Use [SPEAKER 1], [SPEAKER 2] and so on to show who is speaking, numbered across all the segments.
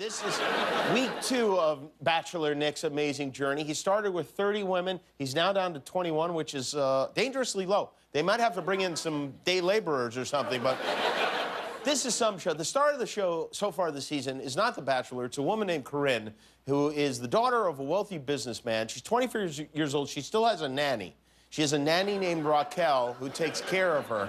[SPEAKER 1] This is week 2 of Bachelor Nick's amazing journey. He started with 30 women. He's now down to 21, which is dangerously low. They might have to bring in some day laborers or something, but this is some show. The star of the show so far this season is not The Bachelor. It's a woman named Corinne, who is the daughter of a wealthy businessman. She's 24 years old. She still has a nanny. She has a nanny named Raquel who takes care of her,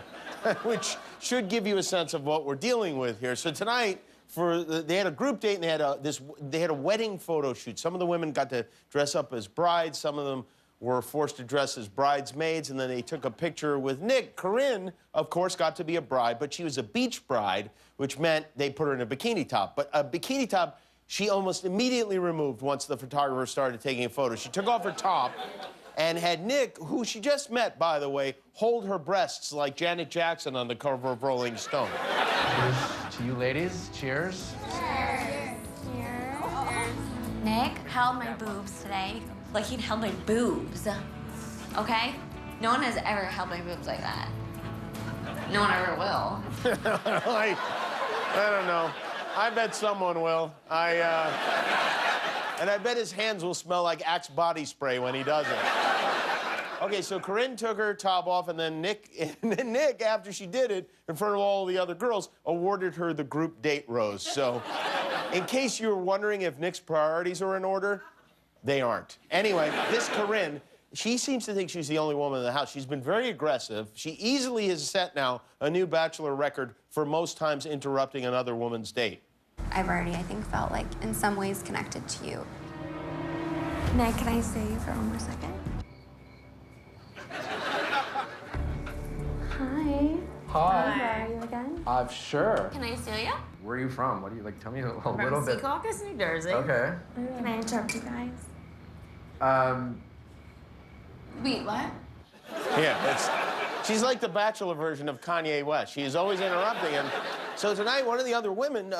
[SPEAKER 1] which should give you a sense of what we're dealing with here. So tonight, they had a group date and they had a wedding photo shoot. Some of the women got to dress up as brides. Some of them were forced to dress as bridesmaids, and then they took a picture with Nick. Corinne, of course, got to be a bride, but she was a beach bride, which meant they put her in a bikini top. But a bikini top, she almost immediately removed once the photographer started taking a photo. She took off her top and had Nick, who she just met, by the way, hold her breasts like Janet Jackson on the cover of Rolling Stone.
[SPEAKER 2] To you ladies, cheers.
[SPEAKER 3] Cheers. Cheers. Nick held my boobs today like he'd held my boobs, okay? No one has ever held my boobs like that. No one ever will.
[SPEAKER 1] I don't know. I bet someone will. And I bet his hands will smell like Axe body spray when he does it. Okay, so Corinne took her top off, and then Nick, after she did it, in front of all the other girls, awarded her the group date rose. So, in case you were wondering if Nick's priorities are in order, they aren't. Anyway, this Corinne, she seems to think she's the only woman in the house. She's been very aggressive. She easily has set now a new Bachelor record for most times interrupting another woman's date.
[SPEAKER 4] I've already, I think, felt like in some ways connected to you. Nick, can I stay for one more second? Hi.
[SPEAKER 2] Hi.
[SPEAKER 4] Where are you again?
[SPEAKER 2] Sure.
[SPEAKER 3] Can I steal you?
[SPEAKER 2] Where are you from? What do you like? Tell me a little
[SPEAKER 3] From
[SPEAKER 2] bit.
[SPEAKER 3] Secaucus, New Jersey.
[SPEAKER 2] Okay.
[SPEAKER 4] Can I interrupt you guys?
[SPEAKER 3] Wait, what?
[SPEAKER 1] Yeah, she's like the Bachelor version of Kanye West. She is always interrupting him. So tonight, one of the other women,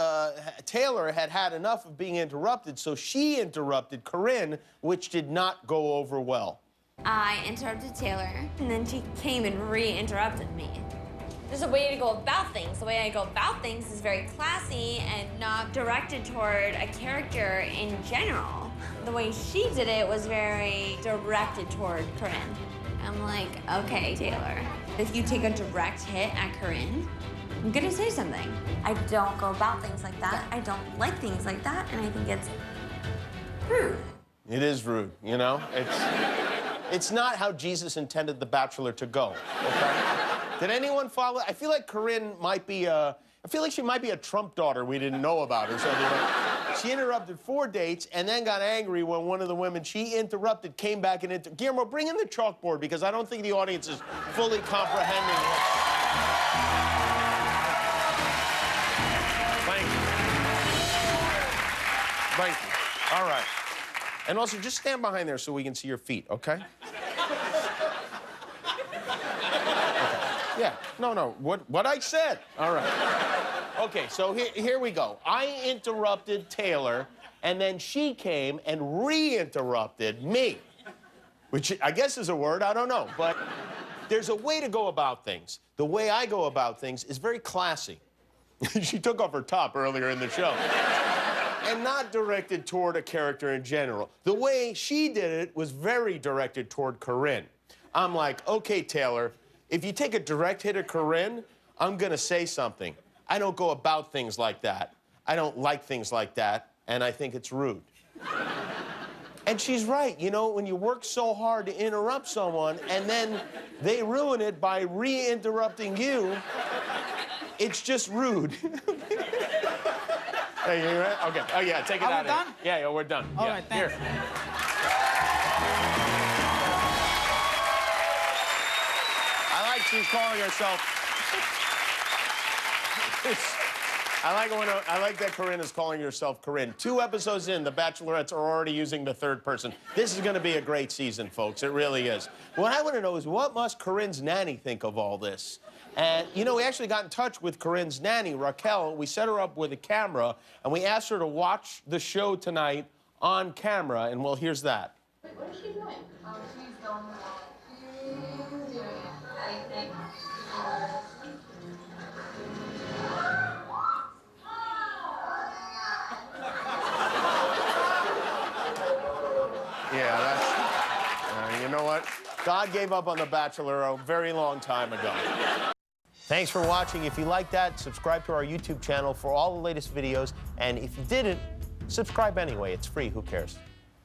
[SPEAKER 1] Taylor, had enough of being interrupted, so she interrupted Corinne, which did not go over well.
[SPEAKER 3] I interrupted Taylor, and then she came and re-interrupted me. There's a way to go about things. The way I go about things is very classy and not directed toward a character in general. The way she did it was very directed toward Corinne. I'm like, okay, Taylor, if you take a direct hit at Corinne, I'm gonna say something. I don't go about things like that. I don't like things like that, and I think it's rude.
[SPEAKER 1] It is rude, you know? It's not how Jesus intended The Bachelor to go, okay? Did anyone follow? I feel like Corinne might be I feel like she might be a Trump daughter we didn't know about or something. She interrupted 4 dates and then got angry when one of the women she interrupted came back and Guillermo, bring in the chalkboard because I don't think the audience is fully comprehending it. Thank you. Thank you. All right. And also, just stand behind there so we can see your feet, okay? Yeah, no, what I said. All right. Okay, so here we go. I interrupted Taylor, and then she came and re-interrupted me, which I guess is a word, I don't know. But there's a way to go about things. The way I go about things is very classy. She took off her top earlier in the show. And not directed toward a character in general. The way she did it was very directed toward Corinne. I'm like, okay, Taylor, if you take a direct hit at Corinne, I'm gonna say something. I don't go about things like that. I don't like things like that, and I think it's rude. And she's right, you know, when you work so hard to interrupt someone and then they ruin it by re-interrupting you, it's just rude. Hey, you ready? Okay. Oh, yeah, take it out.
[SPEAKER 5] Are we done?
[SPEAKER 1] Yeah, we're done.
[SPEAKER 5] All right, thanks.
[SPEAKER 1] Here. I like she's calling herself. I like that Corinne is calling herself Corinne. 2 episodes in, the Bachelorettes are already using the third person. This is going to be a great season, folks. It really is. What I want to know is what must Corinne's nanny think of all this? And, you know, we actually got in touch with Corinne's nanny, Raquel. We set her up with a camera, and we asked her to watch the show tonight on camera. And, well, here's that.
[SPEAKER 6] Wait, what is she doing? She's going doing anything.
[SPEAKER 1] Yeah, that's... you know what? God gave up on The Bachelor a very long time ago. Thanks for watching. If you like that, subscribe to our YouTube channel for all the latest videos. And if you didn't, subscribe anyway. It's free. Who cares?